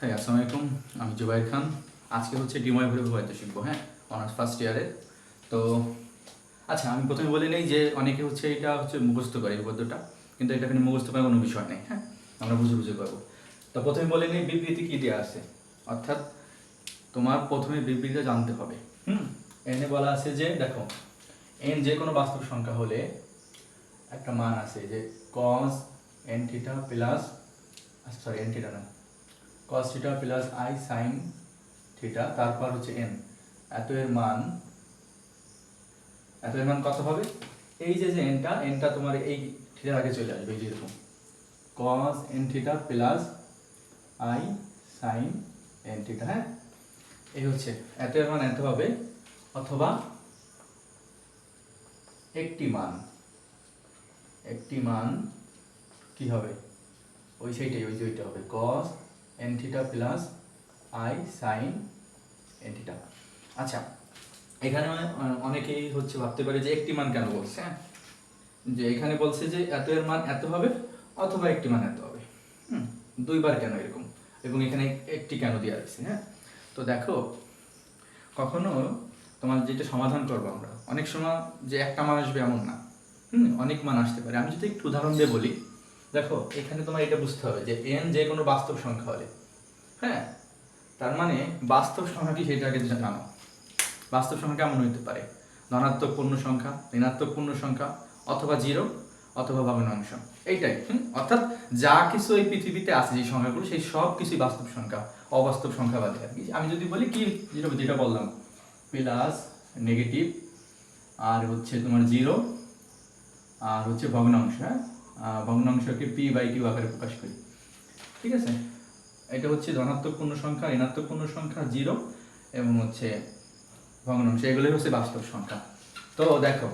হ্যাঁ, আসসালামু আলাইকুম। আমি জুবাইর খান। আজকে হচ্ছে ডিময় ভরে ভূমিত শিখবো। হ্যাঁ, অনার্স ফার্স্ট ইয়ারে। তো আচ্ছা, আমি প্রথমে বলে নেই যে অনেকে হচ্ছে এটা হচ্ছে মুখস্থ করে এই পদ্ধতিটা, কিন্তু এটা কিন্তু মুখস্থ করার কোনো বিষয় নেই। হ্যাঁ, আমরা বুঝে বুঝে করবো। তো প্রথমে বলে নেই বিবৃতি কী দেওয়া আছে, অর্থাৎ তোমার প্রথমে বিবৃতিটা জানতে হবে। এনে বলা আছে যে দেখো, এন যে কোনো বাস্তব সংখ্যা হলে একটা মান আছে যে cos n থিটা প্লাস, সরি n থিটা না, cos theta plus i sin theta, তারপর হচ্ছে n, এত এর মান কত হবে? এই যে nটা তোমার এই থিটার আগে চলে আসবে, এই যে এরকম cos n থিটা plus i sin n theta. হ্যাঁ, এই হচ্ছে এত এর মান এত হবে, অথবা একটি মান কি হবে, ওই সেইটাই, ওই যে ওইটা হবে cos n থিটা plus i sin n theta. আচ্ছা, এখানে অনেকেই হচ্ছে ভাবতে পারে যে একটি মান কেন বলছে। হ্যাঁ, যে এখানে বলছে যে এত এর মান এত হবে অথবা একটি মান এত হবে, দুইবার কেন এরকম, এবং এখানে একটি কেন দেওয়া আছে। হ্যাঁ, তো দেখো, কখনো তোমার যেটা সমাধান করবো আমরা, অনেক সময় যে একটা মান আসবে এমন না, অনেক মান আসতে পারে। আমি যদি একটু উদাহরণ দিয়ে বলি, দেখো এখানে তোমার এটা বুঝতে হবে যে n যে কোনো বাস্তব সংখ্যা হলে, হ্যাঁ, তার মানে বাস্তব সংখ্যা কি সেটা আগে জানো। বাস্তব সংখ্যা কেমন হইতে পারে? ধনাত্মক পূর্ণ সংখ্যা, ঋণাত্মক পূর্ণ সংখ্যা, অথবা জিরো, অথবা ভগ্নাংশ। এইটাই। অর্থাৎ যা কিছু এই পৃথিবীতে আছে যে সংখ্যাগুলো, সেই সব কিছুই বাস্তব সংখ্যা, অবাস্তব সংখ্যা বাদে আর কি। আমি যদি বলি কি, যেটা বললাম প্লাস, নেগেটিভ, আর হচ্ছে তোমার জিরো, আর হচ্ছে ভগ্নাংশ। হ্যাঁ, ভগ্নাংশকে p/q আকারে প্রকাশ করি। ঠিক আছে, এটা হচ্ছে ধনাত্মক পূর্ণ সংখ্যা, ঋণাত্মক পূর্ণ সংখ্যা, জিরো, এবং হচ্ছে ভগ্নাংশ, এগুলোই হচ্ছে বাস্তব সংখ্যা। তো দেখো,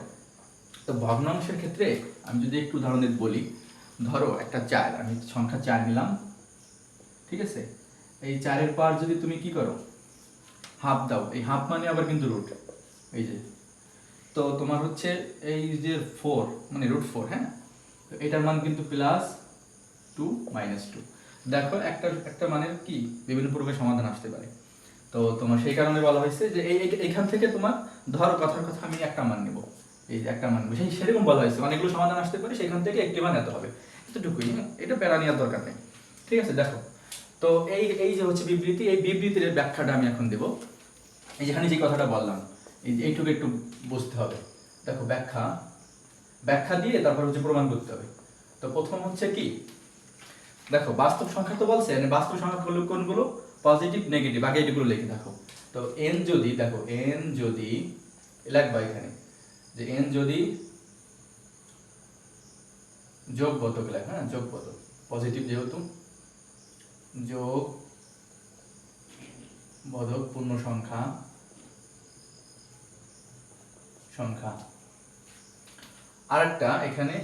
তো ভগ্নাংশের ক্ষেত্রে আমি যদি একটু উদাহরণ দিয়ে বলি, ধরো একটা 4, আমি সংখ্যা 4 নিলাম। ঠিক আছে, এই 4-এর পর যদি তুমি কি করো, হাফ দাও, এই হাফ মানে আবার কিন্তু রুট, এই যে, তো তোমার হচ্ছে এই যে 4 মানে √4। হ্যাঁ, তো এটার মান কিন্তু +2 -2। দেখো একটা মানের কি বিভিন্ন প্রকার সমাধান আসতে পারে। তো তোমার সেই কারণে বলা হয়েছে যে এইখান থেকে তোমার ধরো কথার কথা আমি একটা মান নেব, এই যে একটা মান নেব, সেরকম বলা হয়েছে অনেকগুলো সমাধান আসতে পারে, সেখান থেকে একটি মান এত হবে, এতটুকুই। এটা প্যারা নেওয়ার দরকার নেই। ঠিক আছে, দেখো, তো এই যে হচ্ছে বিবৃতি, এই বিবৃতির ব্যাখ্যাটা আমি এখন দেব। এই যেখানে যে কথাটা বললাম, এইটুকু একটু বুঝতে হবে। দেখো, ব্যাখ্যা দিয়ে তারপর হচ্ছে প্রমাণ করতে হবে। তো প্রথম হচ্ছে কি, দেখো বাস্তব সংখ্যা তো বলছে, বাস্তব সংখ্যা কোনগুলো, পজিটিভ, নেগেটিভ, আগে এগুলো লিখে দেখো। তো n যদি, দেখো n যদি লিখবা এখানে যে n যদি যোগবোধক লেখ, হ্যাঁ, যোগবোধক, পজিটিভ যেহেতু, যোগবোধক পূর্ণ সংখ্যা আরেকটা এখানে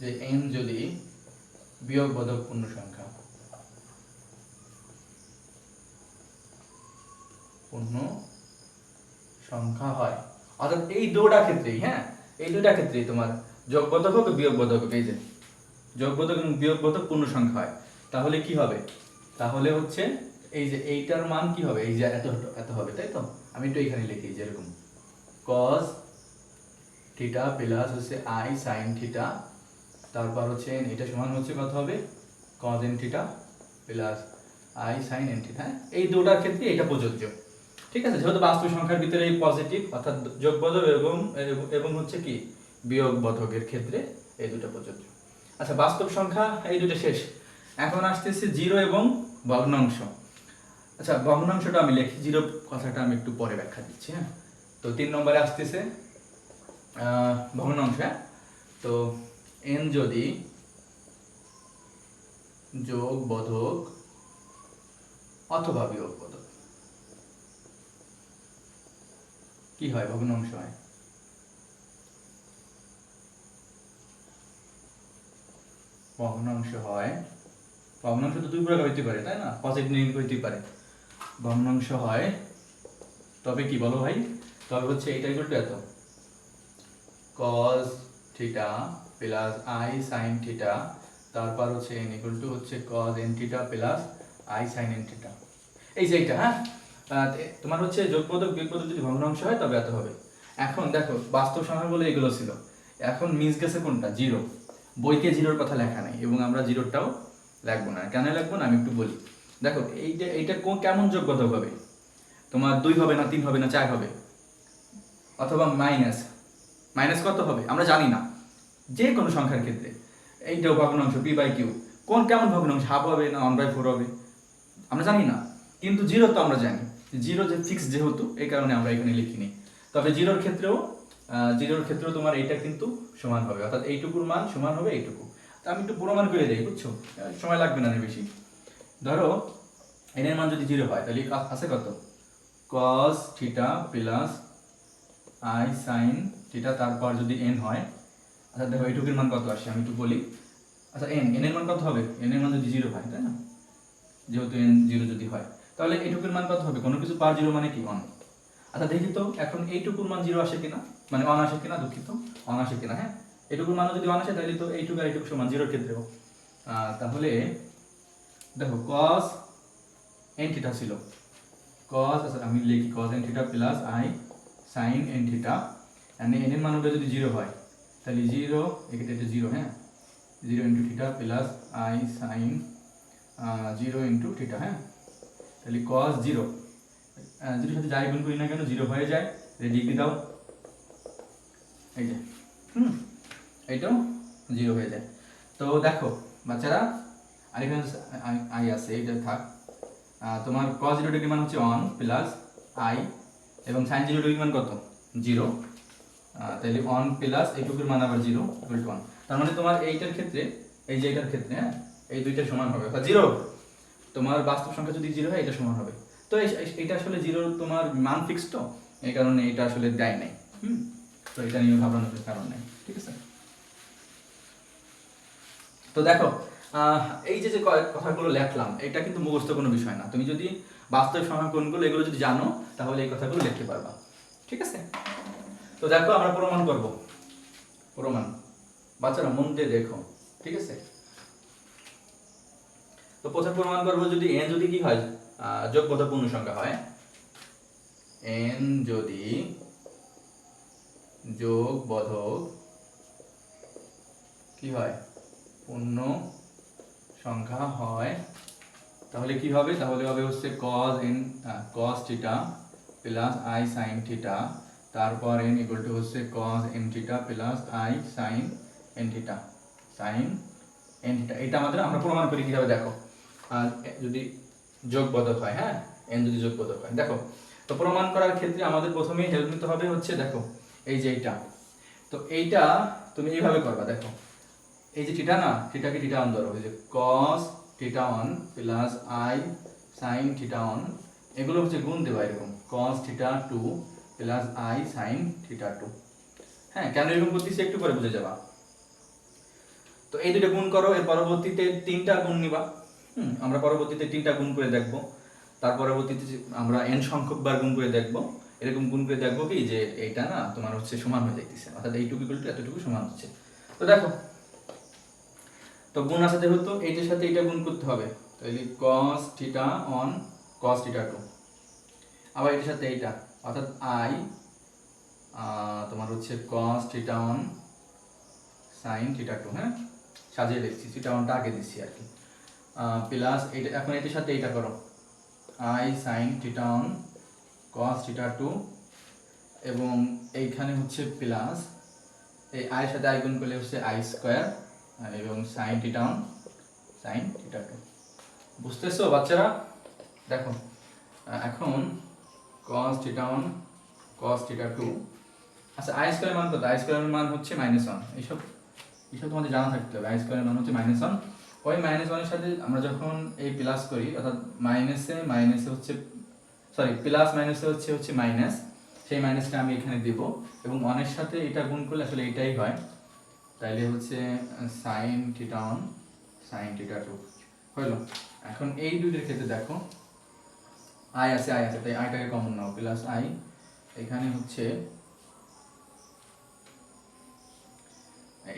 যে n যদি বিয়োগবোধক পূর্ণ সংখ্যা হয়। অর্থাৎ এই দুটো ক্ষেত্রেই, হ্যাঁ, এই দুটা ক্ষেত্রেই তোমার যোগবোধক হোক বিয়োগবোধক হোক, এই যে যোগবোধক এবং বিয়োগবোধক পূর্ণ সংখ্যা হয়, তাহলে কি হবে? তাহলে হচ্ছে এই যে এইটার মান কি হবে, এই যে এত হবে, তাই তো? আমি একটু এখানে লিখি যেরকম cos থিটা প্লাস হচ্ছে i sin থিটা, তারপর হচ্ছে এটা সমান হচ্ছে কত হবে, cos n থিটা plus i sin n theta. এই দুটার ক্ষেত্রে এটা প্রযোজ্য। ঠিক আছে, যেহেতু বাস্তব সংখ্যার ভিতরে এই পজিটিভ অর্থাৎ যোগবোধক এবং হচ্ছে কি বিয়োগবোধকের ক্ষেত্রে এই দুটো প্রযোজ্য। আচ্ছা, বাস্তব সংখ্যা এই দুটো শেষ, এখন আসতেছে জিরো এবং ভগ্নাংশ। আচ্ছা, ভগ্নাংশটা আমি লিখি, জিরো কথাটা আমি একটু পরে ব্যাখ্যা দিচ্ছি। হ্যাঁ, তো 3 নম্বরে আসতেছে ভগ্নাংশ। হ্যাঁ, তো n যদি যোগবোধক অথবা বিয়োগবোধক কি হয়, ভগ্নাংশ হয়। ভগ্নাংশ তো দুই প্রকার হইতে পারে, তাই না? পজিটিভ, নেগেটিভ হইতে পারে। ভগ্নাংশ হয় তবে কি বলো ভাই, তবে হচ্ছে এটা ইকুয়াল টু এত, cos theta plus i sin theta, তারপর হচ্ছে n ইকুয়াল টু হচ্ছে cos n থিটা plus i sine n theta. এই যে এইটা, হ্যাঁ তোমার হচ্ছে যোগপদক বিয়োগপদক যদি ভগ্নাংশ হয় তবে এত হবে। এখন দেখো বাস্তব সংখ্যাগুলো এগুলো ছিল, এখন মিস গেছে কোনটা, জিরো। বইতে জিরোর কথা লেখা নাই এবং আমরা জিরোটাও লিখবো না। কেন লিখবো না আমি একটু বলি। দেখো এইটা কেমন যোগপদক হবে, তোমার 2 হবে না 3 হবে না 4 হবে, অথবা মাইনাস মাইনাস কত হবে আমরা জানি না। যে কোনো সংখ্যার ক্ষেত্রে এইটাও ভগ্নাংশ পি বাই কিউ, কেমন ভগ্নাংশ, হাফ হবে না 1/4 হবে আমরা জানি না। কিন্তু জিরো তো আমরা জানি, জিরো যে ফিক্স যেহেতু এই কারণে আমরা এখানে লিখিনি। তবে জিরোর ক্ষেত্রেও তোমার এইটা কিন্তু সমান হবে, অর্থাৎ এইটুকুর মান সমান হবে এইটুকু। তো আমি একটু প্রমাণ করে দিই, বুঝছো, সময় লাগবে না বেশি। ধরো এন এর মান যদি জিরো হয় তাহলে আছে কত, cos theta plus i sine theta, তারপর যদি এন হয়, আচ্ছা দেখো এইটুকুর মান কত আসে আমি একটু বলি। আচ্ছা এন এর মান কত হবে, এন এর মান যদি জিরো হয়, তাই না, যেহেতু এন জিরো যদি হয় তাহলে এইটুকুর মান কত হবে, কোনো কিছু পার জিরো মানে কি অন। আচ্ছা দেখি তো এখন এইটুকুর মান জিরো আসে কিনা, মানে অন আসে কিনা, দুঃখিত অন আসে কিনা। হ্যাঁ এইটুকুর মানও যদি অন আসে তাহলে তো এইটুকু আর এইটুকু সমান জিরোর ক্ষেত্রেও। তাহলে দেখো cos n থিটা ছিল, cos, আচ্ছা আমি লিখি cos n থিটা প্লাস i sin n থিটা, এন্ড n এর মানটা যদি জিরো হয় তাহলে জিরো, এটা জিরো, হ্যাঁ zero into theta plus i sin zero into theta, হ্যাঁ তাহলে cos জিরো, জিরোর সাথে যাই গুণ করি না কেন জিরো হয়ে যায়, ডিগ্রি দাও, এই যে এইটাও জিরো হয়ে যায়। তো দেখো বাচ্চারা, আরেকখানে আই আছে, এইটা থাক। তোমার cos 0 ডিগ্রি মান হচ্ছে 1 প্লাস i এবং sin 0 ডিগ্রি মান কত, 0। তাহলে 1 প্লাস এইটুকুর মান আবার 0 ইকুয়াল টু 1। তার মানে তোমার এইটার ক্ষেত্রে, এই যে এটার ক্ষেত্রে, হ্যাঁ এই দুইটা সমান হবে, অর্থাৎ 0, তোমার বাস্তব সংখ্যা যদি 0 হয় এটা সমান হবে। তো এইটা আসলে 0 তোমার মান ফিক্স, তো এই কারণে এটা আসলে দেয় নাই। তো এটা নিয়ে ভাবনার কারণ নাই, ঠিক আছে। তো দেখো এই যে কথাগুলো লেখলাম এটা কিন্তু মুখস্থ কোনো বিষয় না, তুমি যদি বাস্তব সংখ্যা কোনগুলো এগুলো যদি জানো তাহলে এই কথাগুলো লিখতে পারবা, ঠিক আছে। তো দেখো আমরা প্রমাণ করব, প্রমাণ বাচ্চারা মন দিয়ে দেখো, ঠিক আছে। তো প্রথমে প্রমাণ করব যদি n যদি কি হয়, যোগবোধক পূর্ণ সংখ্যা হয়, n যদি যোগবোধক কি হয়, পূর্ণ সংখ্যা হয়, তাহলে কি হবে, তাহলে হবে হচ্ছে cos theta plus i sin theta, তারপর n ইকুয়াল টু হচ্ছে cos n থিটা plus i sin n theta, sin n theta. এটা আমরা প্রমাণ করি কিভাবে দেখো, আর যদি যোগবোধক হয়, হ্যাঁ n যদি যোগবোধক হয়, দেখো তো প্রমাণ করার ক্ষেত্রে আমাদের প্রথমেই হেল্প নিতে হবে হচ্ছে, দেখো এই যে এইটা, তো এইটা তুমি এইভাবে করবা, দেখো এই যে থিটা না, থিটাকে থিটা অন ধরো, এই যে cos theta on plus i sin theta on, এগুলো হচ্ছে গুণ দেবা এরকম, cos theta 2 plus i sin theta 2। হ্যাঁ কেন এরকম করতেছি একটু পরে বুঝে যাবা। তো এই দুটো গুণ করো, এর পরবর্তীতে তিনটা গুণ নিবা, আমরা পরবর্তীতে তিনটা গুণ করে দেখব, তার পরবর্তীতে আমরা n সংখ্যক বার গুণ করে দেখব, এরকম গুণ করে দেখবো কি যে এইটা না তোমার হচ্ছে সমান হয়ে যাইতেছে, অর্থাৎ এইটুকু ইকুয়াল টু এতটুকু সমান হচ্ছে। তো দেখো তো গুণ আছে যেহেতু এইটার সাথে এটা গুণ করতে হবে, তাহলে cos theta on cos theta 2, আবার এটার সাথে এইটা, অর্থাৎ i তোমার হচ্ছে cos theta on sin theta 2, হ্যাঁ সাজিয়ে লিখছি, থিটা অনটা আগে দিচ্ছি আর কি, প্লাস এটা, এখন এটার সাথে এইটা করো i sin theta on cos theta 2, এবং এইখানে হচ্ছে প্লাস এই i এর সাথে i গুণ করলে হচ্ছে i স্কয়ার, এবং sin theta on sin theta 2। বুঝতেছো বাচ্চারা, দেখো এখন cos theta on cos theta 2, আচ্ছা i স্কয়ারের মান কত, i স্কয়ারের মান হচ্ছে -1, এইসব তোমাদের জানা থাকতে হবে। i স্কয়ারের মান হচ্ছে -1, ওই -1 এর সাথে আমরা যখন এই প্লাস করি, অর্থাৎ মাইনাসে হচ্ছে, সরি প্লাস মাইনাসে হচ্ছে মাইনাস, সেই মাইনাসটা আমি এখানে দেব, এবং 1 এর সাথে এটা গুণ করলে আসলে এটাই হয়, তাইলে হচ্ছে sin theta on sin theta 2 হলো। এখন এই দুইটার ক্ষেত্রে দেখো i আছে তাই iটাকে কমন নাও, প্লাস i, এখানে হচ্ছে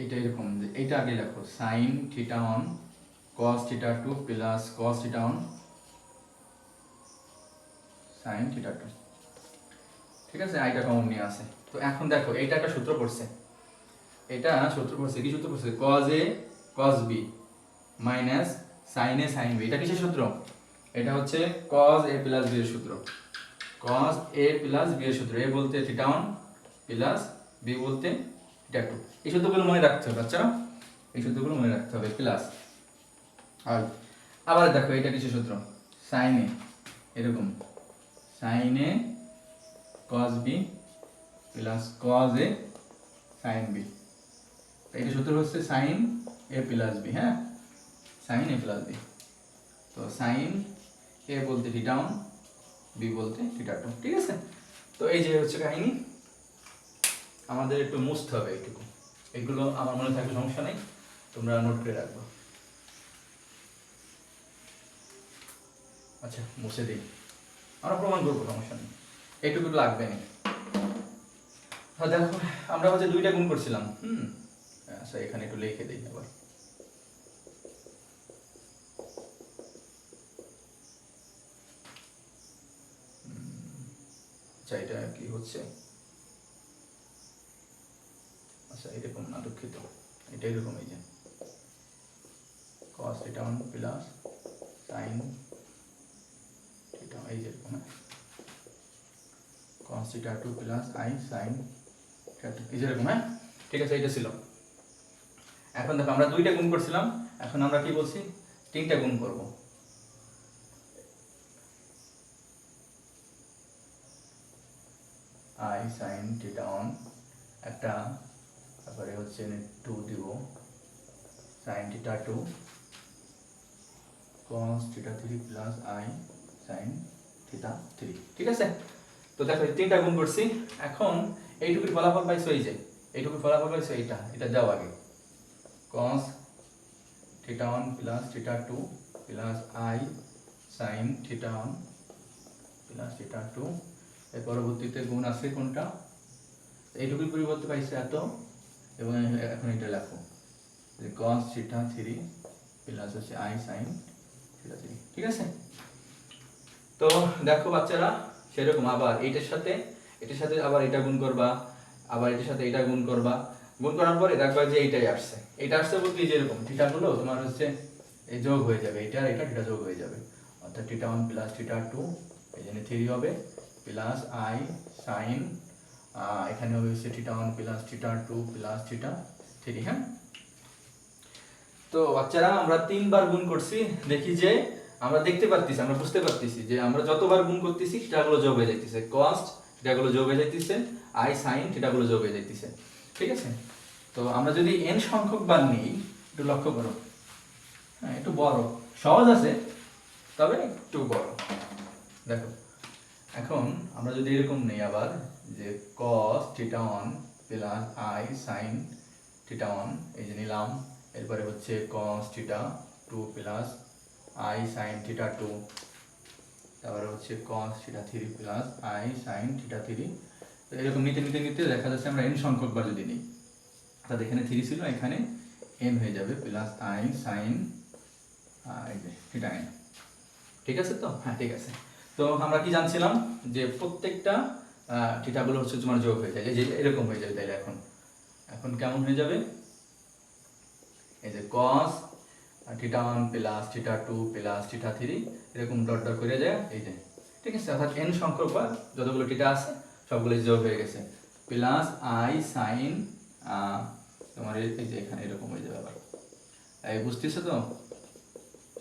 এটা এরকম যে এইটা আগে লেখো sin theta on cos theta 2 plus cos theta on sine theta two. ঠিক আছে, আইটা কমন নিয়ে আসে। তো এখন দেখো এইটা একটা সূত্র পড়ছে, এটা সূত্র পড়ছে, কি সূত্র পড়ছে? cos a cos b minus sin a sin b। এটা কিসের সূত্র? এটা হচ্ছে cos a প্লাস b এর সূত্র। cos a প্লাস b এর সূত্র। a বলতে থিটা 1 প্লাস b বলতে থিটা 2। এই সূত্রগুলো মনে রাখতে হবে বাচ্চারা, এই সূত্রগুলো মনে রাখতে হবে। প্লাস আর আবার দেখো এটা কিসের সূত্র? sin a, এরকম sin a cos b plus cos a sin b। এটা সূত্র হচ্ছে sin a প্লাস b। হ্যাঁ, sin a প্লাস b। তো sin a বলতে থিটা 1, b বলতে থিটা 2। ঠিক আছে, তো এই যে হচ্ছে কাহিনী। আমাদের একটু মুছতে হবে এইটুকু, এগুলো আমার মনে থাকলে সমস্যা নেই, তোমরা নোট করে রাখবো। আচ্ছা মুছে দিই, আমরা প্রমাণ করবো, সমস্যা নেই, এইটুকু লাগবে না। হ্যাঁ দেখো, আমরা হচ্ছে 2টা গুণ করছিলাম। আচ্ছা এখানে একটু লিখে দিই আবার। আচ্ছা এটা কি হচ্ছে? আচ্ছা এরকম না, দুঃখিত, এটা এরকম, এই যে cos theta 1 plus sin theta, এই যে এরকম, cos theta 2 plus i sin theta 2, এই যে এরকম। হ্যাঁ ঠিক আছে, এটা ছিল। এখন দেখো আমরা 2টা গুণ করছিলাম, এখন আমরা কি বলছি? 3টা গুণ করব। i sin থিটা 1 একটা, তারপরে হচ্ছে 2 দিব sin theta 2 cos theta 3 plus i sin theta 3। ঠিক আছে, তো দেখো 3টা গুণ করছি। এখন এইটুকুর ফলাফল পাইছো, এই যে এইটুকুর ফলাফল পাইছো, এটা দাও আগে। cos theta 1 plus theta 2 plus i sin theta 1 plus theta 2। এর পরবর্তীতে গুণ আছে কোনটা? এইটুকুর পরিবর্তে পাইছে এত, এবং এখন এটা লেখো যে cos থিটা 3 প্লাস হচ্ছে i sin থিটা 3। ঠিক আছে, তো দেখো বাচ্চারা, সেরকম আবার এটার সাথে আবার এটা গুণ করবা, আবার এটার সাথে এটা গুণ করবা। গুণ করার পরে দেখবা যে এইটাই আসছে। এটা আসছে বলতে যে এরকম থিটা গুলো তোমার হচ্ছে এই যোগ হয়ে যাবে, এটা এটা থিটা যোগ হয়ে যাবে, অর্থাৎ থিটা 1 প্লাস থিটা 2, এই জন্য 3 হবে, প্লাস i sin, এখানে হবে হচ্ছে theta 1 plus theta 2 plus theta 3। হ্যাঁ, তো বাচ্চারা আমরা 3বার গুণ করছি, দেখি যে আমরা দেখতে পারতেছি, আমরা বুঝতে পারতেছি যে আমরা যতবার গুণ করতেছি থিটাগুলো যোগ হয়ে যাইতেছে, cos থিটাগুলো যোগ হয়ে যাইতেছে, i sin থিটাগুলো যোগ হয়ে যাইতেছে। ঠিক আছে, তো আমরা যদি n সংখ্যক বার নিই, একটু লক্ষ্য করো, হ্যাঁ একটু বড়, সহজ আছে তবে একটু বড়। দেখো এখন আমরা যদি এরকম নেই আবার, যে cos theta 1 plus i sin theta 1, এই যে নিলাম। এরপরে হচ্ছে cos theta 2 plus i sin theta 2, তারপরে হচ্ছে cos theta 3 plus i sin theta 3। তো এরকম নিতে নিতে নিতে দেখা যাচ্ছে আমরা n সংখ্যক বার যদি নিই, তাহলে এখানে 3 ছিল, এখানে n হয়ে যাবে প্লাস i sin এই যে থিটা n। ঠিক আছে তো? হ্যাঁ ঠিক আছে। তো আমরা কি জানছিলাম যে প্রত্যেকটা থিটাগুলো হচ্ছে তোমার যোগ হয়ে যায়, এই যে এরকম হয়ে যাবে। তাইলে এখন কেমন হয়ে যাবে? এই যে cos theta 1 plus theta 2 plus theta 3, এরকম ডট ডট করে যায়, এই যে। ঠিক আছে, অর্থাৎ n সংখ্যক বার যতগুলো থিটা আছে সবগুলো যোগ হয়ে গেছে, প্লাস i sin তোমার এই যে এখানে এরকম হয়ে যাবে আবার। এই বুঝতেছো তো?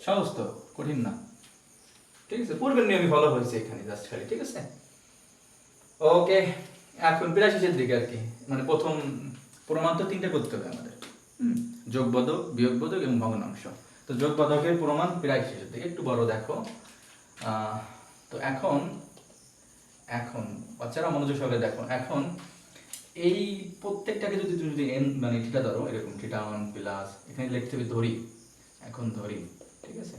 সহজ তো, কঠিন না। ঠিক আছে, পূর্বের নিয়মই ফলো হয়েছে এখানে জাস্ট খালি। ঠিক আছে, ওকে। এখন প্রায় শেষের দিকে আর কি, মানে প্রথম প্রমাণ তো 3টা করতে হবে আমাদের, যোগবোধক, বিয়োগবোধক এবং ভগ্নাংশ। তো যোগবোধকের প্রমাণ প্রায় শেষের দিকে, একটু বড় দেখো। তো এখন বাচ্চারা মনোযোগ সহকারে দেখো। এখন এই প্রত্যেকটাকে যদি তুমি যদি n মানে থিটা ধরো, এরকম থিটা 1 প্লাস, এখানে লিখতে হবে ধরি, এখন ধরি। ঠিক আছে,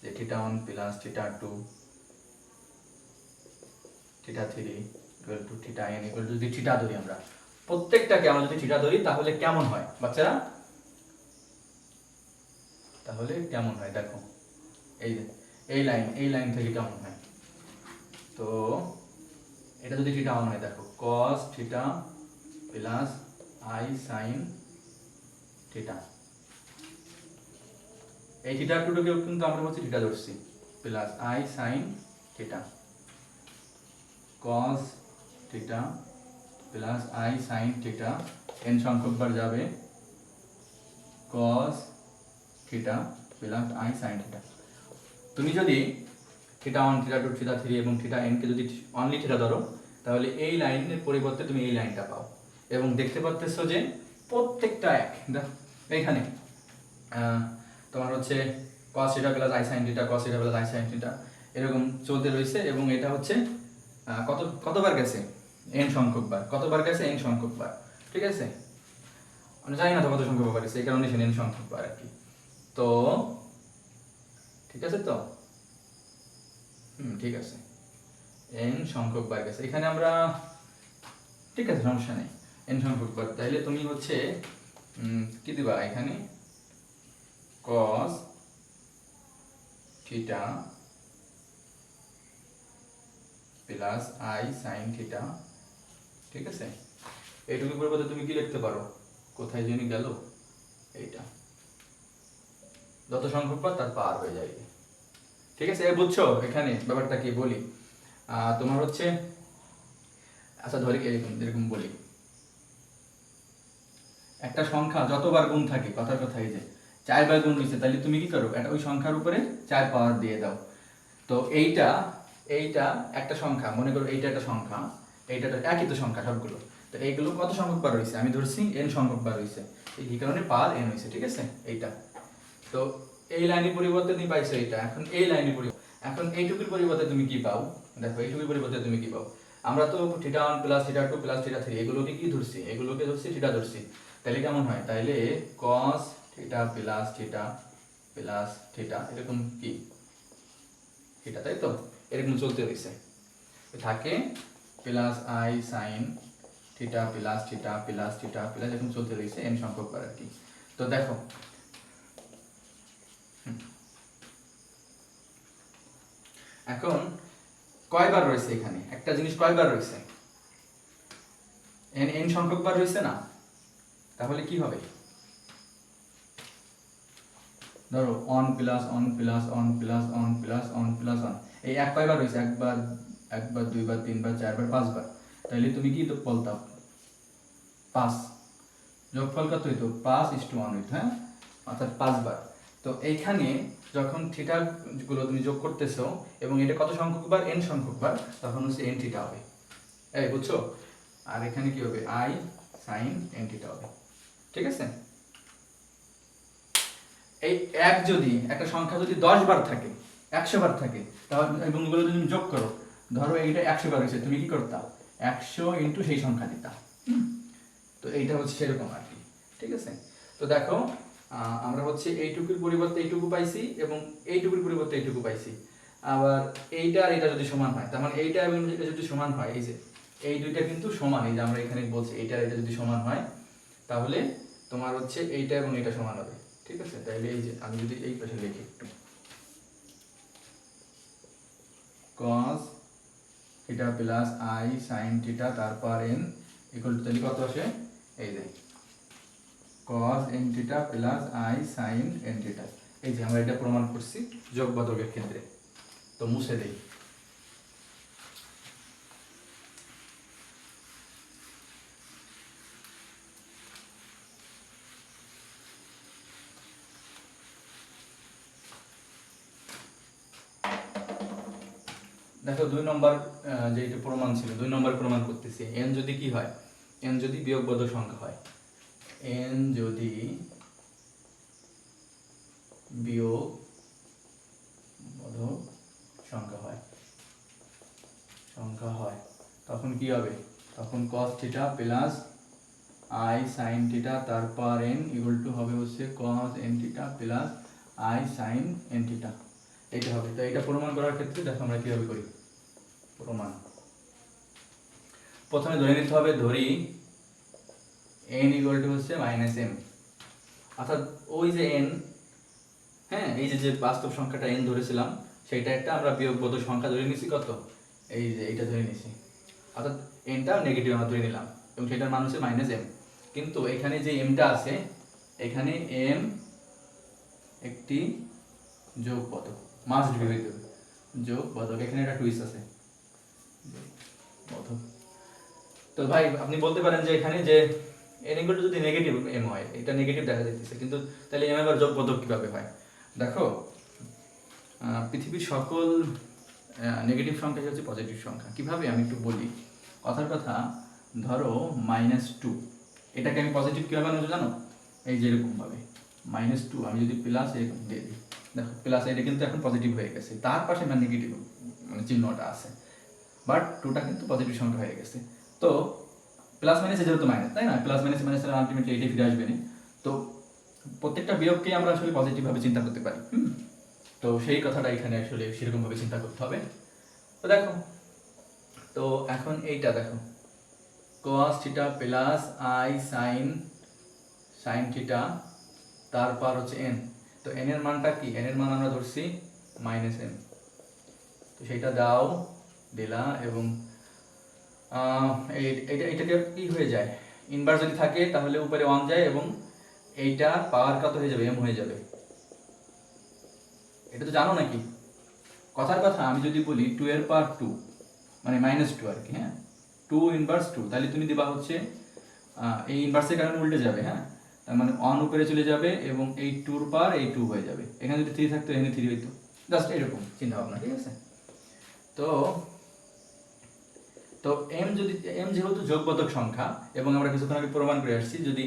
যে theta 1 plus theta 2 theta 3 equal to theta n equal two, যদি থিটা ধরি আমরা প্রত্যেকটাকে, আমরা যদি থিটা ধরি তাহলে কেমন হয় বাচ্চারা? তাহলে কেমন হয় দেখো, এই যে এই লাইন থেকে কেমন হয়? তো তো এটা যদি থিটা ওয়ান হয় দেখো cos theta plus i sine theta, এই থিটা টুটাকে কিন্তু আমরা হচ্ছে থিটা ধরছি, plus i sine theta, cos theta plus i sine theta, N সংখ্যক বার যাবে cos theta plus i sine theta. তুমি যদি theta one theta two theta three এবং থিটা এনকে যদি অনলি থিটা ধরো তাহলে এই লাইনের পরিবর্তে তুমি এই লাইনটা পাও, এবং দেখতে পাচ্তেছো যে প্রত্যেকটা এক এইখানে তোমার হচ্ছে cos theta plus i sine theta, cos theta plus i sine theta এরকম চলতে রয়েছে, এবং এটা হচ্ছে কতবার গেছে n সংখ্যক বার, কতবার গেছে n সংখ্যক বার, ঠিক আছে, আমি জানি না তো কত সংখ্যক বার গেছে, এই কারণে n সংখ্যক বার আর কি। তো ঠিক আছে, তো ঠিক আছে, n সংখ্যক বার গেছে এখানে আমরা, ঠিক আছে সমস্যা নেই, n সংখ্যক বার। তাইলে তুমি হচ্ছে কি দিবা এখানে cos theta plus i sine theta, ঠিক আছে, এইটুকু পরিবর্তে তুমি কি লিখতে পারো, কোথায় জানি গেল এইটা, যত সংখ্যক বার তার পার হয়ে যায়, ঠিক আছে, বুঝছো এখানে ব্যাপারটা কি বলি, তোমার হচ্ছে আচ্ছা ধরে এরকম বলি, একটা সংখ্যা যতবার গুণ থাকে, কথার কথা এই যে 4 বার গুণ হয়েছে, তাহলে তুমি কি করো, এটা ওই সংখ্যার উপরে 4 পাওয়ার দিয়ে দাও। তো এইটা একটা সংখ্যা, মনে করো এইটা একটা সংখ্যা, এইটা একই তো সংখ্যা সবগুলো, তো এইগুলো কত সংখ্যক বার হয়েছে, আমি ধরছি n সংখ্যক বার হয়েছে, এই কারণে পাওয়ার n হয়েছে, ঠিক আছে এইটা। তো এই লাইনের পরিবর্তে তুমি পাইছো এইটা, এখন এই লাইনের পরিবর্তে, এখন এইটুকুর পরিবর্তে তুমি কি পাও, দেখো এইটুকুর পরিবর্তে তুমি কি পাও, আমরা তো theta one plus theta two plus theta three এগুলোকে কি ধরছি, এগুলোকে ধরছি থিটা ধরছি, তাহলে কেমন হয়, তাইলে cos theta plus theta plus theta এরকম কি থিটা, তাই তো এরকম চলতে রয়েছে থাকে, plus i sine theta plus theta plus theta plus এরকম চলতে রয়েছে n সংখ্যক বার আর কি। তো দেখো এখন কয়বার রয়েছে এখানে, একটা জিনিস কয়বার রয়েছে, n সংখ্যক বার রয়েছে না, তাহলে কি হবে, ধরো 1 plus 1 plus 1 plus 1 plus 1 plus 1, এই এক কয়বার রয়েছে, একবার দুইবার তিনবার চারবার পাঁচবার, তাহলে তুমি কি বলতাম 5, যোগফল কত হইতো 5:1 হইতো, হ্যাঁ, অর্থাৎ 5 বার। তো এইখানে যখন থিটা গুলো তুমি যোগ করতেছো এবং এটা কত সংখ্যক বার, n সংখ্যক বার, তখন হচ্ছে n থিটা হবে, এই বুঝছো, আর এখানে কি হবে i sin n থিটা হবে, ঠিক আছে। এই এক যদি একটা সংখ্যা যদি 10 বার থাকে 100 বার থাকে, তাহলে এবং এগুলো যদি তুমি যোগ করো, ধরো এইটা 100 বার হয়েছে, তুমি কি করতা 100 ইনটু সেই সংখ্যা দিতা, তো এইটা হচ্ছে সেরকম আর কি, ঠিক আছে। তো দেখো আমরা হচ্ছে এইটুকুর পরিবর্তে এইটুকু পাইছি এবং এইটুকুর পরিবর্তে এইটুকু পাইছি, আবার এইটা আর এটা যদি সমান হয়, তার মানে এইটা এবং এটা যদি সমান হয়, এই যে এই দুইটা কিন্তু সমান, এই যে আমরা এখানে বলছি এইটা আর এটা যদি সমান হয়, তাহলে তোমার হচ্ছে এইটা এবং এটা সমান হবে, ঠিক আছে। তাইলে এই যে আমি যদি এই পাশে লিখি একটু cos theta plus i sine theta তারপর n ইকুয়াল টু, তাহলে কত আসে, এই যে cos n থিটা plus i sign n theta, এই যে আমরা এটা প্রমাণ করছি যোগ বদলের ক্ষেত্রে। তো মুছে দেই, দেখো 2 নম্বর যে এটা প্রমাণ ছিল, 2 নম্বর প্রমাণ করতেছি, n যদি কি হয়, n যদি বিয়োগ বোধক সংখ্যা হয়, n যদি বিয়োগ বোধক সংখ্যা হয় তখন কি হবে, তখন cos theta plus i sin theta তারপর n ইকুয়াল টু হবে হচ্ছে cos n থিটা plus i sin n theta, এটা হবে। তো এটা প্রমাণ করার ক্ষেত্রে দেখো আমরা কিভাবে করি প্রমাণ, প্রথমে ধরে নিতে হবে, ধরি n ইকুয়াল টু হচ্ছে -m, অর্থাৎ ওই যে n, হ্যাঁ, এই যে বাস্তব সংখ্যাটা n ধরেছিলাম সেটা একটা আমরা বিয়োগবোধক সংখ্যা ধরে নিয়েছি কত এই যে এইটা ধরে নিছি, অর্থাৎ এনটা নেগেটিভ আমরা ধরে নিলাম এবং সেটার মান হচ্ছে -m। কিন্তু এখানে যে এমটা আছে, এখানে এম একটি যোগ পদক, মাস্ট বি হইতে হবে যোগ পদক, এখানে একটা টুইস্ট আছে পদক। তো ভাই আপনি বলতে পারেন যে এখানে যে এন ইকুয়াল যদি নেগেটিভ এম হয়, এটা নেগেটিভ দেখা যাচ্ছে, কিন্তু তাহলে এম আবার যোগ পদক কিভাবে হয়? দেখো, পৃথিবীর সকল নেগেটিভ সংখ্যা হচ্ছে পজিটিভ সংখ্যা। কিভাবে আমি একটু বলি, কথার কথা, ধরো -2, এটাকে আমি পজিটিভ কীভাবে আনবো জানো? এই যে এরকমভাবে -2 আমি যদি প্লাস এরকম দিয়ে দিই, দেখো প্লাস এটা কিন্তু এখন পজিটিভ হয়ে গেছে, তার পাশে আমার নেগেটিভ মানে চিহ্নটা আছে, বাট 2টা কিন্তু পজিটিভ সংখ্যা হয়ে গেছে। তো প্লাস মাইনাসে যেহেতু মাইনাস, তাই না, প্লাস মাইনাস মাইনাসের আলটিমেটলি এটাই ফিরে আসবে না। তো প্রত্যেকটা বিয়োগকেই আমরা আসলে পজিটিভভাবে চিন্তা করতে পারি। তো সেই কথাটা এখানে আসলে সেরকমভাবে চিন্তা করতে হবে। তো দেখো, তো এখন এইটা দেখো, cos theta plus i sine theta, তারপর হচ্ছে n। তো n এর মানটা কি? n এর মান আমরা ধরছি -m। তো সেইটা দাও, দিলা, এবং এইটাকে কি হয়ে যায়, ইনভার্স যদি থাকে তাহলে উপরে 1 যায় এবং এইটা পাওয়ার কত হয়ে যাবে? m হয়ে যাবে। এটা তো জানো নাকি? কথার কথা, আমি যদি বলি 2 এর পাওয়ার 2 মানে -2 আর কি, হ্যাঁ, 2 ইনভার্স 2, তাহলে তুমি দিবা হচ্ছে এই ইনভার্সের কারণে উল্টে যাবে, হ্যাঁ, তার মানে 1 উপরে চলে যাবে এবং এই 2 এর পাওয়ার এই 2 হয়ে যাবে। এখানে যদি 3 থাকতো এখানে 3 হইতো, জাস্ট এরকম চিন্তা ভাবনা, ঠিক আছে? তো তো m যেহেতু যোগবোধক সংখ্যা, এবং আমরা কিছুক্ষণ আগে প্রমাণ করে আসছি, যদি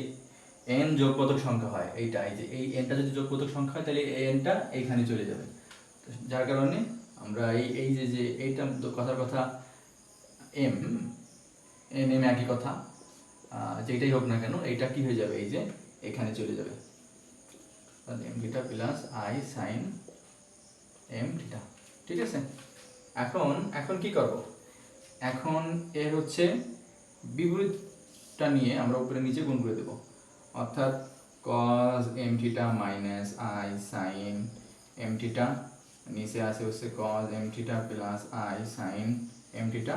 n যোগবোধক সংখ্যা হয়, এইটা এই যে এই nটা যদি যোগবোধক সংখ্যা হয়, তাহলে এই nটা এইখানে চলে যাবে। যার কারণে আমরা এই যে এইটা কথার কথা m একই কথা, যেটাই হোক না কেন, এইটা কি হয়ে যাবে? এই যে এখানে চলে যাবে, m theta plus i sine m theta, ঠিক আছে? এখন কি করব? এখন এর হচ্ছে বিপরীতটা নিয়ে আমরা উপরে নিচে গুণ করে দেব, অর্থাৎ cos m theta minus i sine m theta, নিচে আসে হচ্ছে cos m theta plus i sine m theta,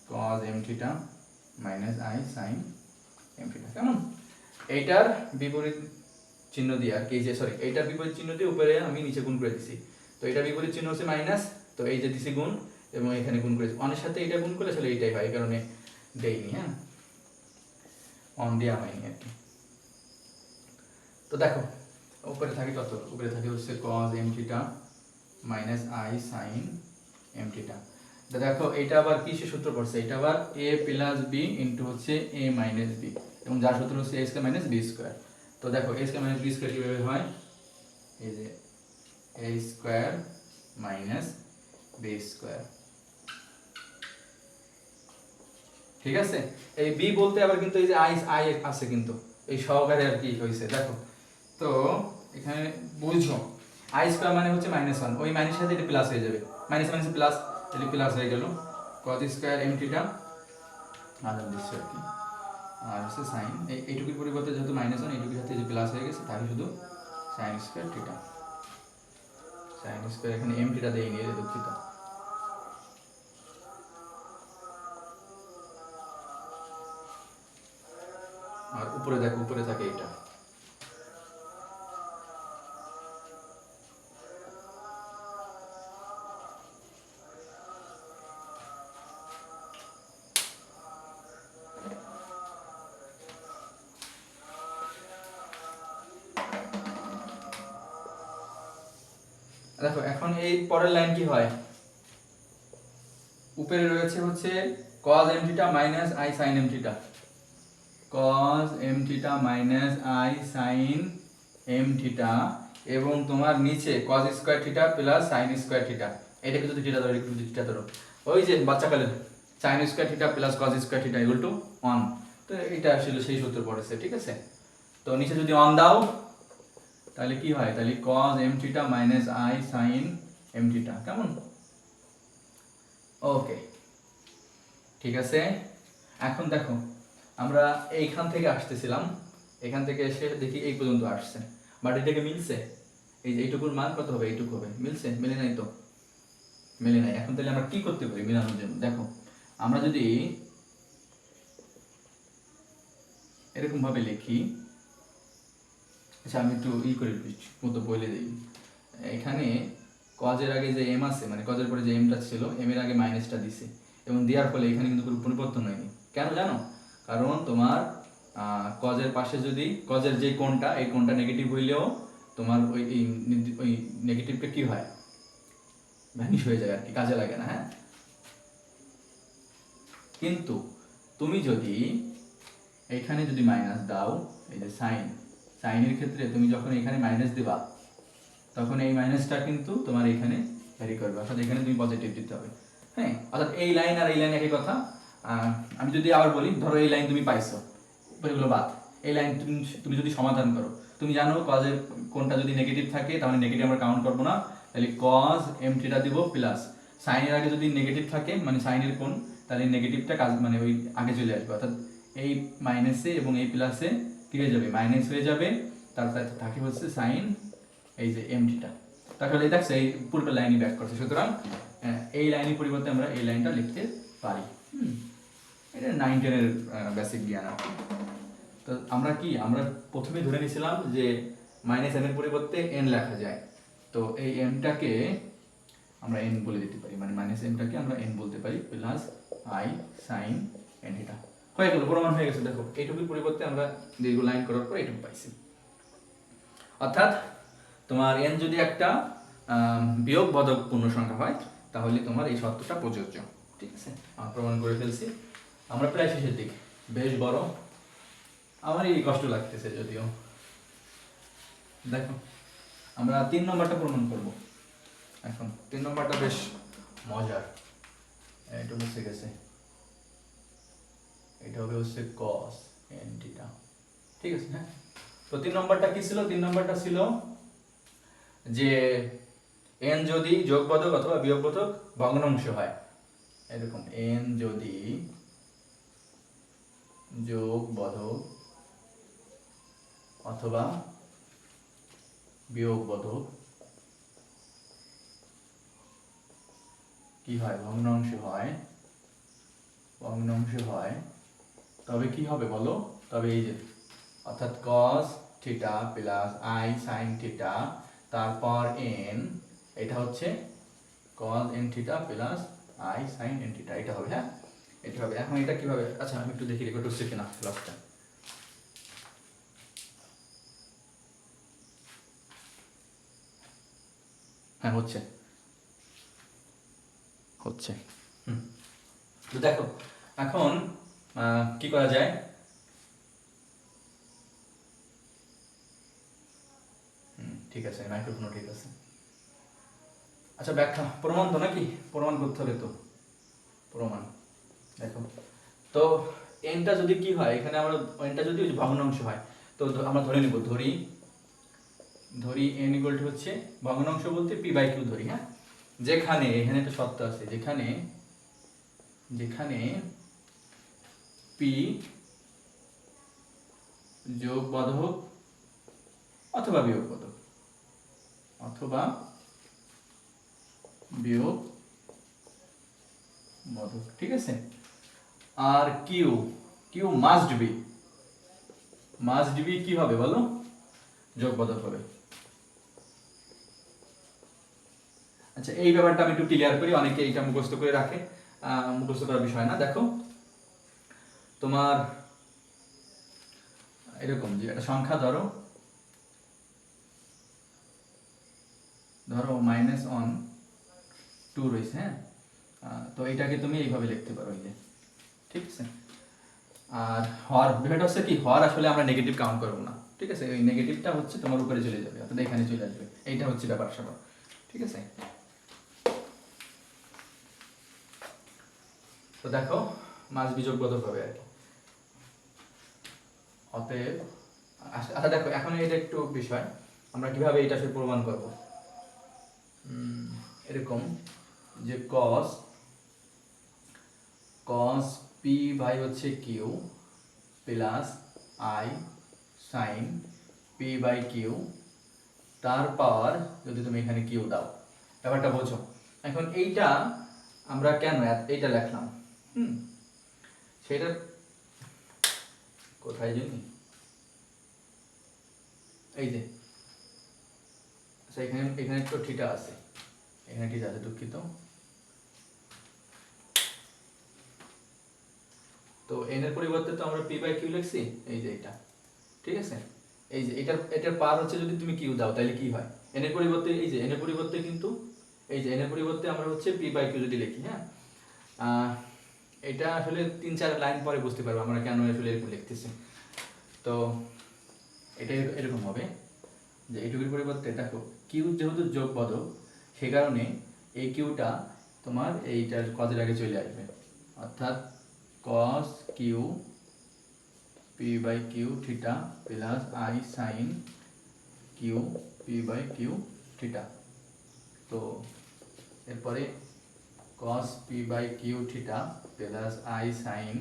cos m theta minus i sine m theta. কেমন? এইটার বিপরীত চিহ্ন দিয়ে আর কি, যে সরি, এইটার বিপরীত চিহ্ন দিয়ে উপরে আমি নিচে গুণ করে দিছি। তো এটার বিপরীত চিহ্ন হচ্ছে মাইনাস, তো এই যে দিছি গুণ এবং এখানে গুণ করেছি, অনের সাথে এটা গুণ করলে আসলে এইটাই হয়, এই কারণে দেইনি, হ্যাঁ, অন দেওয়া হয়নি আর কি। তো দেখো, উপরে থাকে কত? উপরে থাকে হচ্ছে cos m theta minus i sine m theta. তো দেখো, এটা আবার কিসের সূত্র পড়ছে? এটা আবার a প্লাস b ইন্টু হচ্ছে a মাইনাস b, এবং যার সূত্র হচ্ছে a square minus b square. তো দেখো, a square minus b square কিভাবে হয়? এই যে a square minus b square, ঠিক আছে? এই b বলতে আবার কিন্তু এই যে i আছে কিন্তু এই সহকারে আর কি হইছে, দেখো। তো এখানে বুঝো, i স্কয়ার মানে হচ্ছে -1, ওই মাইনাসের সাথে এটা প্লাস হয়ে যাবে, মাইনাস মাইনাস প্লাস, এটা প্লাস হয়ে গেল, cos স্কয়ার m থিটা আলাদা দিচ্ছি আর কি, আর হচ্ছে সাইন, এইটুকুর পরিবর্তে যেহেতু -1, এইটুকুর সাথে যে প্লাস হয়ে গেছে, তাহলে শুধু sine square theta, sine square, এখানে m থিটা দেই নিয়ে দুঃখিত। আর উপরে দেখো, উপরে থাকে এটা, দেখো। এখন এই পরের লাইন কি হয়? উপরে রয়েছে হচ্ছে cos m theta minus i sin m theta, cos m theta minus i sin m theta, এবং তোমার নিচে cos square theta plus sin square theta. এটাকে যদি থিটা ধরো, একটু থিটা ধরো, ওই যে বাচ্চাকালে sin square theta plus cos square theta equal two 1। তো এটা আসলে সেই সূত্র পড়েছে, ঠিক আছে? তো নিচে যদি 1 দাও তাহলে কি হয়? তাহলে cos m theta minus i sin m theta, কেমন? ওকে, ঠিক আছে। এখন দেখো, আমরা এইখান থেকে আসতেছিলাম, এখান থেকে এসে দেখি এই পর্যন্ত আসছে, বাট এটাকে মিলছে? এই যে এইটুকুর মান কত হবে? এইটুকু হবে, মিলছে? মিলে নাই তো? মেলে নাই। এখন তাহলে আমরা কি করতে পারি মেলানোর জন্য? দেখো আমরা যদি এরকম ভাবে লিখি, আচ্ছা আমি একটু করে মতো বলে দিই। এখানে কজের আগে যে এম আছে, মানে কজের পরে যে এমটা ছিল, এম এর আগে মাইনাসটা দিছে, এবং দেওয়ার ফলে এখানে কিন্তু কোনো পরিবর্তন হয়নি। কেন জানো? কারণ তোমার কজের পাশে যদি কজের যে কোণটা, এই কোণটা নেগেটিভ হইলেও তোমার ওই নেগেটিভটা কি হয়, ভ্যানিশ হয়ে যায় আর কি, কাজে লাগে না। হ্যাঁ, কিন্তু তুমি যদি এখানে যদি মাইনাস দাও, এই যে সাইনের ক্ষেত্রে তুমি যখন এখানে মাইনাস দিবা, তখন এই মাইনাসটা কিন্তু তোমার এখানে ভ্যারি করবে, অর্থাৎ এখানে তুমি পজিটিভ দিতে হবে। হ্যাঁ, অর্থাৎ এই লাইন আর এই লাইন একই কথা। আমি যদি আবার বলি, ধরো এই লাইন তুমি পাইছো, এগুলো বাদ। এই লাইন তুমি যদি সমাধান করো, তুমি জানো কজের কোনটা যদি নেগেটিভ থাকে তাহলে নেগেটিভ আমরা কাউন্ট করবো না, তাহলে কজ এম থিটা দিব প্লাস সাইনের আগে যদি নেগেটিভ থাকে, মানে সাইনের কোণ, তাহলে নেগেটিভটা কাজ মানে ওই আগে চলে আসবে, অর্থাৎ এই মাইনাসে এবং এই প্লাসে কি হয়ে যাবে, মাইনাস হয়ে যাবে। তারপরে থাকে হচ্ছে সাইন এই যে এম থিটা। তাহলে দেখছো এই পুরোটা লাইনই ব্যাক করছে, সুতরাং এই লাইনের পরিবর্তে আমরা এই লাইনটা লিখতে পারি। এটা 9-10 বেসিক জ্ঞান আর কি। তো আমরা প্রথমে ধরে নিয়েছিলাম যে মাইনাস এম এর পরিবর্তে এন লেখা যায়, তো এই এমটাকে আমরা এন বলে দিতে পারি, মানে মাইনাস এমটাকে আমরা এন বলতে পারি plus i sine n theta. হয়ে গেল, প্রমাণ হয়ে গেছে। দেখো এইটুকুর পরিবর্তে আমরা দীর্ঘ লাইন করার পর এইটুকু পাইছি। অর্থাৎ তোমার এন যদি একটা বিয়োগ বোধক পূর্ণ সংখ্যা হয়, তাহলে তোমার এই শর্তটা প্রযোজ্য। ঠিক আছে, আমরা প্রমাণ করে ফেলছি। আমরা প্রায় শেষের দিকে, বেশ বড়, আমারই কষ্ট লাগতেছে যদিও। দেখো আমরা 3 নম্বরটা প্রমাণ করব এখন। 3 নম্বরটা বেশ মজার। এটা বুঝতে গেছে, এটা হবে হচ্ছে cos n থিটা। ঠিক আছে, হ্যাঁ। তো 3 নম্বরটা কি ছিল? 3 নম্বরটা ছিল যে n যদি যোগবোধক অথবা বিয়োগবোধক ভগ্নাংশ হয়, এরকম n যদি যোগবোধক অথবা বিয়োগবোধক কি হয়, ভগ্নাংশ হয়, তবে কি হবে বলো? তবে এই যে অর্থাৎ cos theta plus i sin theta, তারপর n, এটা হচ্ছে cos n থিটা plus i sin n theta, এটা হবে। হ্যাঁ, এটা হবে। এখন এটা কিভাবে, আচ্ছা আমি একটু দেখি রেকর্ড হচ্ছে কিনা ক্লাসটা। হ্যাঁ, হচ্ছে। তো দেখো এখন কি করা যায়? ঠিক আছে, মাইক্রোফোনও ঠিক আছে। আচ্ছা ব্যাখ্যা, প্রমাণ তো নাকি, প্রমাণ করতে হবে তো, প্রমাণ। দেখো তো এনটা যদি কি হয়, এখানে আমরা এনটা যদি ভগ্নাংশ হয়, তো আমরা ধরে নিব, ধরি n ইকুয়াল টু হচ্ছে ভগ্নাংশ বলতে p/q ধরি। হ্যাঁ, যেখানে এখানে একটা শর্ত আছে, যেখানে p যোগবোধক অথবা বিয়োগবোধক ঠিক আছে। আর কিউ মাস্ট বি কি হবে বলো? যোগবোধক হবে। আচ্ছা এই ব্যাপারটা আমি একটু ক্লিয়ার করি, অনেকে এইটা মুখস্থ করে রাখে, মুখস্থ করার বিষয় না। দেখো তোমার এরকম যে একটা সংখ্যা ধরো -1 2 রয়েছে। হ্যাঁ, তো এটাকে তুমি এইভাবে লিখতে পারো, এই যে, ঠিক আছে। আর হর বিষয়টা হচ্ছে কি, হর আসলে আমরা নেগেটিভ কাউন্ট করবো না। ঠিক আছে, ওই নেগেটিভটা হচ্ছে তোমার উপরে চলে যাবে, অর্থাৎ এখানে চলে আসবে, এইটা হচ্ছে ব্যাপার স্যাপার। ঠিক আছে, তো দেখো মাস বিযোগবোধক হবে আর কি। অতএব আচ্ছা দেখো এখন এটা একটু বিষয়, আমরা কিভাবে এটা আসলে প্রমাণ করব। এরকম যে cos p বাই হচ্ছে q plus i sin p বাই q, তার পাওয়ার যদি তুমি এখানে q দাও, ব্যাপারটা বোঝো। এখন এইটা আমরা কেন এইটা লিখলাম, সেটা কোথায় জানি, এই যে আচ্ছা এখানে এখানে তো থিটা আছে, এখানে থিটা আছে, দুঃখিত। তো এন এর পরিবর্তে তো আমরা পি বাই কিউ লিখছি, এই যে এটা, ঠিক আছে। এই যে এটার পার হচ্ছে যদি তুমি কিউ দাও তাহলে কি হয়, এন এর পরিবর্তে, এই যে এন এর পরিবর্তে কিন্তু, এই যে এন এর পরিবর্তে আমরা হচ্ছে পি বাই কিউ যদি লিখি, হ্যাঁ এটা আসলে 3-4 লাইন পরে বুঝতে পারবো আমরা কেন আসলে এরকম লিখতেছি। তো এটা এরকম হবে যে এইটুকুর পরিবর্তে দেখো কিউ যেহেতু যোগ পদক, সে কারণে এই কিউটা তোমার এইটার কজের আগে চলে আসবে, অর্থাৎ cos q p by q theta plus i sine q p by q theta. তো এরপরে cos p by q theta plus i sine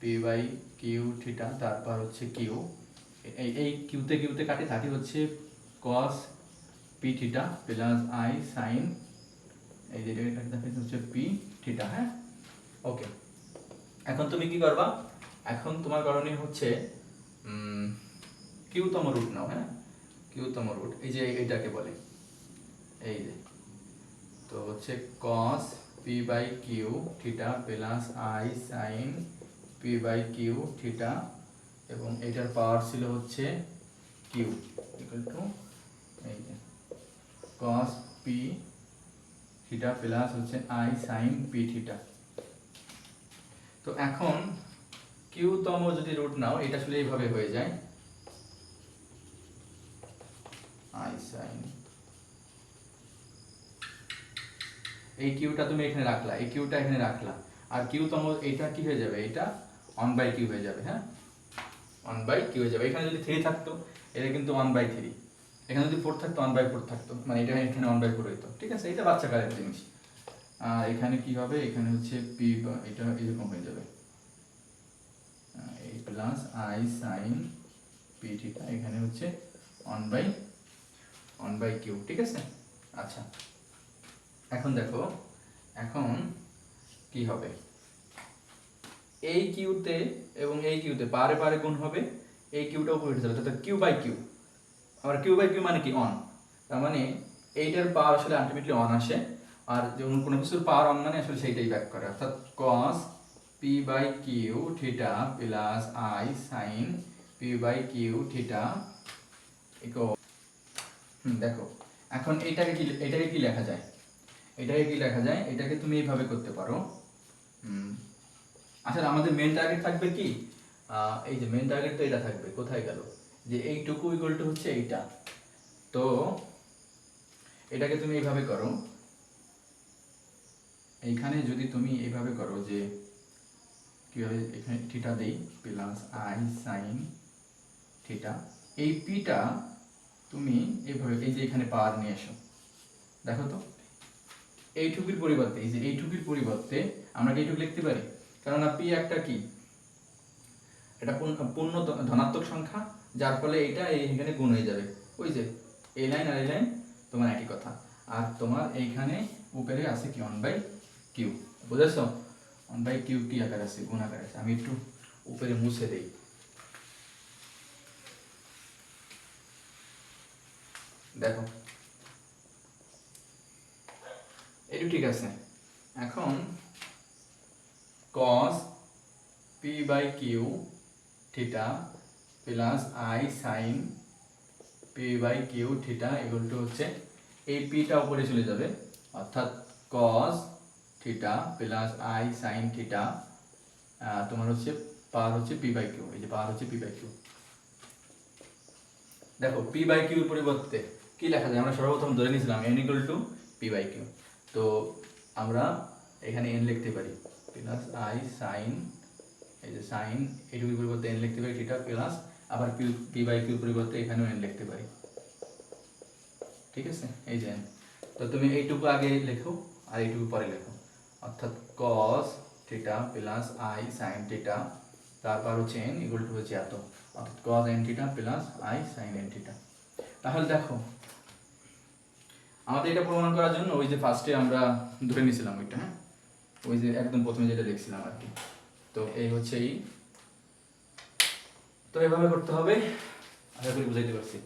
p by q theta, তারপর হচ্ছে কিউ, এই কিউতে কিউতে কাটে থাকে হচ্ছে cos P theta plus i sign, এই যে কাটে থাকে হচ্ছে পি থিটা, হ্যাঁ ওকে। এখন তুমি কি করবা, এখন তোমার করণীয় হচ্ছে কিউতম রুট নাও, হ্যাঁ কিউতম রুট, এই যে এইটাকে বলে, এই যে তো হচ্ছে cos p by q theta plus i sine p by q theta, এবং এটার পাওয়ার ছিল হচ্ছে কিউ ইকুয়াল টু এই যে cos পি থিটা প্লাস হচ্ছে আই সাইন পি থিটা। তো এখন কিউতম যদি রুট নাও, এটা আসলে এইভাবে হয়ে যায় আই সাইন, এই কিউটা তুমি এখানে রাখলা, এই কিউটা এখানে রাখলা, আর কিউতম এটা কি হয়ে যাবে, এটা 1/q হয়ে যাবে, হ্যাঁ 1/q হয়ে যাবে। এখানে যদি 3 থাকতো এটা কিন্তু 1/3, এখানে যদি 4 থাকতো 1/4 থাকতো, মানে এটা এখানে 1/4 হইতো, ঠিক আছে। এটা বাচ্চা কালের জিনিস। আর এখানে কি হবে, এখানে হচ্ছে পি, এটা এরকম হয়ে যাবে এই plus i sine P theta, এখানে হচ্ছে 1/q, ঠিক আছে। আচ্ছা এখন দেখো, এখন কি হবে, এই কিউতে এবং এই কিউতে পারে পারে গুণ হবে, এই কিউটা উপরে উঠে যাবে, অর্থাৎ কিউ বাই কিউ। আবার কিউ বাই কিউ মানে কি, অন, তার মানে এইটার পাওয়ার আসলে আলটিমেটলি অন আসে, আর যেমন কোনো কিছুর পাওয়ার অন মানে আসলে সেইটাই ব্যাক করে, অর্থাৎ cos p by q theta plus i sine p by q theta equal, দেখো এখন এটাকে কি লেখা যায়, এটাকে কি লেখা যায়, এটাকে তুমি এইভাবে করতে পারো। আসলে আমাদের মেন টার্গেট থাকবে কি, এই যে মেন টার্গেট তো এটা থাকবে, কোথায় গেল, যে এইটুকু ইকুয়াল টু হচ্ছে এইটা। তো এটাকে তুমি এইভাবে করো, এইখানে যদি তুমি এইভাবে করো যে কিভাবে, এখানে থিটা দেই প্লাস আই সাইন থিটা, এই পিটা তুমি এইভাবে, এই যে এখানে পাওয়ার নিয়ে এসো, দেখো তো এইটুকুর পরিবর্তে, এই যে এইটুকুর পরিবর্তে আমরা কি এইটুকু লিখতে পারি, কেননা পি একটা কি, এটা পূর্ণ ধনাত্মক সংখ্যা, যার ফলে এটা এইখানে গুণ হয়ে যাবে, ওই যে এই লাইন আর এই লাইন তোমার একই কথা। আর তোমার এইখানে উপরে আছে কি 1/q, বুঝেছো, 1/q কি আকার আছে, গুণ আকার আছে। আমি একটু উপরে মুছে দেই, দেখো এটা ঠিক আছে। এখন cos p by q theta plus i sine p by q theta equal to হচ্ছে, এই পিটা উপরে চলে যাবে, অর্থাৎ cos theta plus i sine theta, তোমার হচ্ছে পাওয়ার হচ্ছে পি বাই কিউ, এই যে পাওয়ার হচ্ছে পি বাই কিউ। দেখো পি বাই কিউর পরিবর্তে কি লেখা যায়, আমরা সর্বপ্রথম ধরে নিয়েছিলাম n equal to p by q, তো আমরা এখানে n লিখতে পারি প্লাস আই সাইন, এই যে সাইন এইটুকুর পরিবর্তে n লিখতে পারি থিটা প্লাস, আবার পি বাই কিউর পরিবর্তে এখানেও n লিখতে পারি, ঠিক আছে, এই যে n। তো তুমি এইটুকু আগে লেখো আর এইটুকু পরে লেখো, অর্থাৎ cos theta plus i sine theta, তারপর হচ্ছে n ইকুয়াল টু হচ্ছে এত, অর্থাৎ cos n থিটা plus i sign n theta. তাহলে দেখো আমাদের এটা প্রমাণ করার জন্য ওই যে ফার্স্টে আমরা ধরে নিয়েছিলাম ওইটা, হ্যাঁ, ওই যে একদম প্রথমে যেটা দেখছিলাম আর কি। তো এই হচ্ছে এই, তো এভাবে করতে হবে, আশা করি বুঝাইতে পারছি।